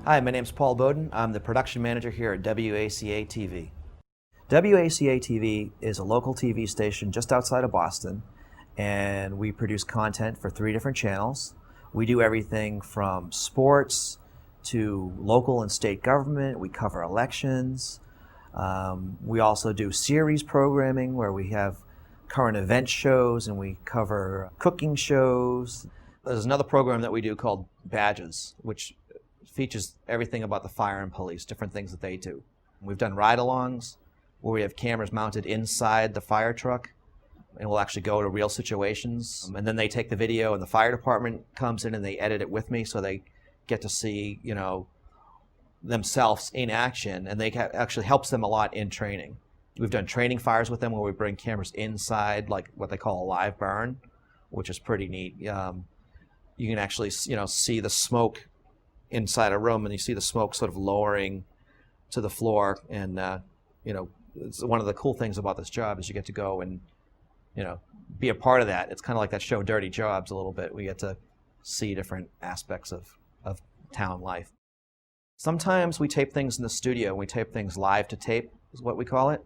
Hi, my name's Paul Bowden. I'm the production manager here at WACA TV. WACA TV is a local TV station just outside of Boston, and we produce content for 3 different channels. We do everything from sports to local and state government. We cover elections. We also do series programming where we have current event shows and we cover cooking shows. There's another program that we do called Badges, which features everything about the fire and police, different things that they do. We've done ride-alongs where we have cameras mounted inside the fire truck, and we'll actually go to real situations. And then they take the video, and the fire department comes in and they edit it with me, so they get to see, themselves in action, and they actually helps them a lot in training. We've done training fires with them where we bring cameras inside, like what they call a live burn, which is pretty neat. You can actually, see the smoke inside a room, and you see the smoke sort of lowering to the floor. And it's one of the cool things about this job is you get to go and be a part of that. It's kind of like that show Dirty Jobs a little bit. We get to see different aspects of town life. Sometimes we tape things in the studio. We tape things live to tape is what we call it.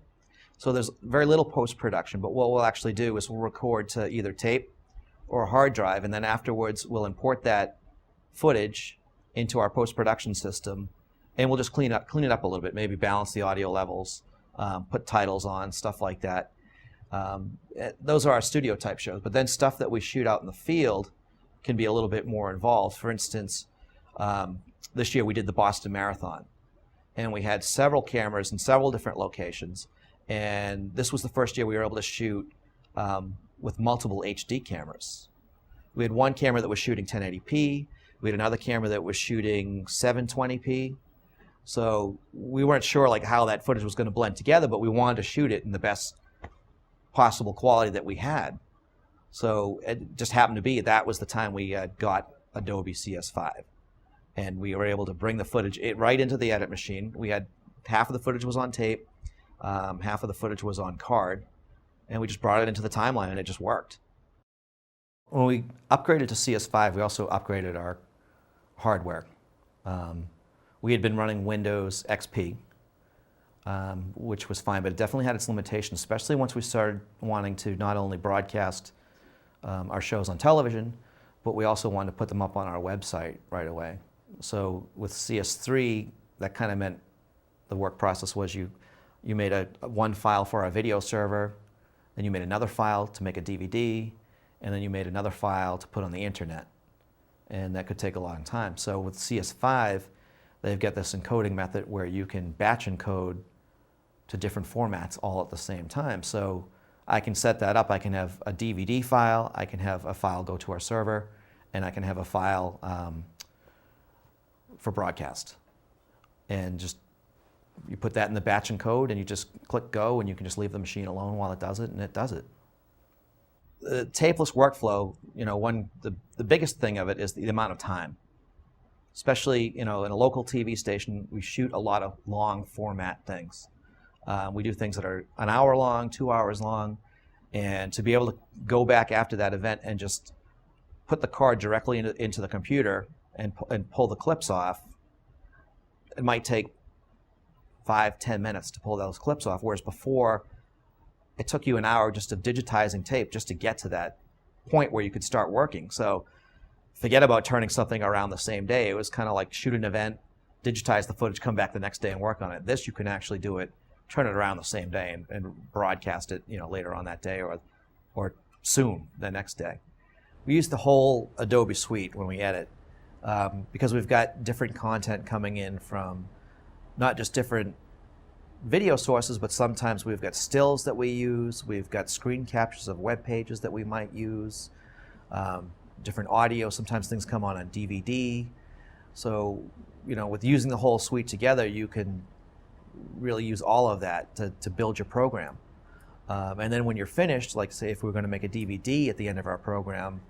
So there's very little post-production, but what we'll actually do is we'll record to either tape or a hard drive, and then afterwards we'll import that footage into our post-production system, and we'll just clean it up a little bit, maybe balance the audio levels, put titles on, stuff like that. Those are our studio type shows, but then stuff that we shoot out in the field can be a little bit more involved. For instance, this year we did the Boston Marathon, and we had several cameras in several different locations, and this was the first year we were able to shoot with multiple HD cameras. We had one camera that was shooting 1080p, we had another camera that was shooting 720p, so we weren't sure how that footage was going to blend together, but we wanted to shoot it in the best possible quality that we had. So it just happened to be that was the time we got Adobe CS5. And we were able to bring the footage right into the edit machine. We had half of the footage was on tape, half of the footage was on card, and we just brought it into the timeline, and it just worked. When we upgraded to CS5, we also upgraded our hardware. We had been running Windows XP, which was fine, but it definitely had its limitations, especially once we started wanting to not only broadcast our shows on television, but we also wanted to put them up on our website right away. So with CS3, that kind of meant the work process was you made one file for our video server, then you made another file to make a DVD, and then you made another file to put on the internet. And that could take a long time. So with CS5, they've got this encoding method where you can batch encode to different formats all at the same time. So I can set that up. I can have a DVD file, I can have a file go to our server, and I can have a file for broadcast. And just you put that in the batch encode, and you just click go, and you can just leave the machine alone while it does it, and it does it. The tapeless workflow, the biggest thing of it is the amount of time. Especially, in a local TV station, we shoot a lot of long format things. We do things that are an hour long, 2 hours long, and to be able to go back after that event and just put the card directly into the computer and pull the clips off, it might take 5-10 minutes to pull those clips off, whereas before it took you an hour just of digitizing tape just to get to that point where you could start working. So forget about turning something around the same day. It was kind of like shoot an event, digitize the footage, come back the next day and work on it. This, you can actually do it, turn it around the same day and broadcast it later on that day or soon the next day. We use the whole Adobe suite when we edit because we've got different content coming in from not just different video sources, but sometimes we've got stills that we use, we've got screen captures of web pages that we might use, different audio, sometimes things come on DVD. So, with using the whole suite together, you can really use all of that to build your program. And then when you're finished, like say if we're going to make a DVD at the end of our program,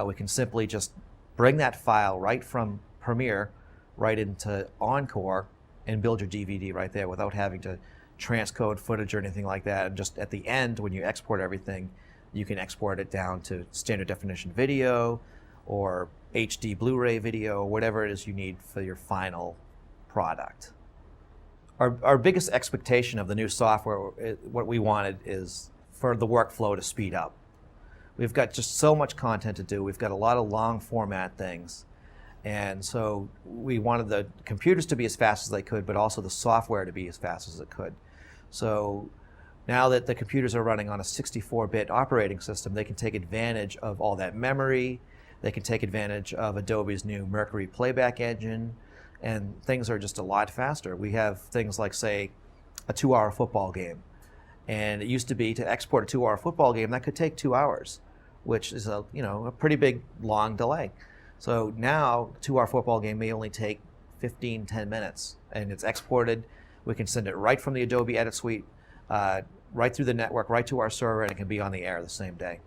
we can simply just bring that file right from Premiere right into Encore and build your DVD right there without having to transcode footage or anything like that. And just at the end, when you export everything, you can export it down to standard definition video or HD Blu-ray video, whatever it is you need for your final product. Our biggest expectation of the new software, what we wanted is for the workflow to speed up. We've got just so much content to do. We've got a lot of long format things. And so we wanted the computers to be as fast as they could, but also the software to be as fast as it could. So now that the computers are running on a 64-bit operating system, they can take advantage of all that memory. They can take advantage of Adobe's new Mercury playback engine, and things are just a lot faster. We have things like, say, a 2-hour football game. And it used to be to export a 2-hour football game, that could take 2 hours, which is a pretty big, long delay. So now, a 2-hour football game may only take 10 minutes, and it's exported. We can send it right from the Adobe Edit Suite, right through the network, right to our server, and it can be on the air the same day.